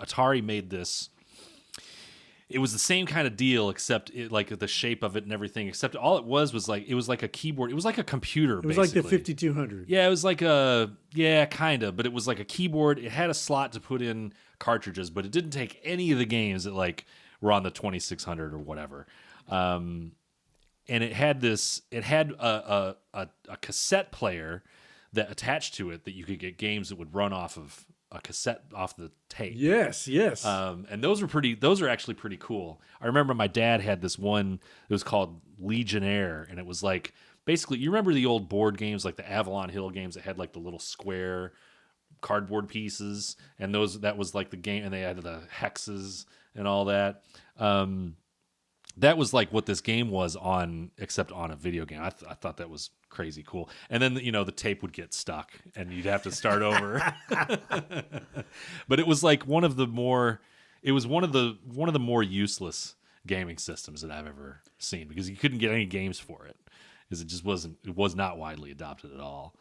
Atari made this. It was the same kind of deal, except like the shape of it and everything. Except all it was like a keyboard. It was like a computer. It was basically. like the 5200. Yeah, it was like kind of, but it was like a keyboard. It had a slot to put in cartridges, but it didn't take any of the games that like were on the 2600 or whatever. And it had a cassette player that attached to it that you could get games that would run off of a cassette off the tape. Yes. And those are actually pretty cool. I remember my dad had this one that was called Legionnaire, and it was like basically, you remember the old board games like the Avalon Hill games that had like the little square cardboard pieces, and that was like the game, and they had the hexes and all that. That was like what this game was except on a video game. I thought that was crazy cool. And then the tape would get stuck, and you'd have to start over. But it was like one of the more useless gaming systems that I've ever seen, because you couldn't get any games for it, because it was not widely adopted at all.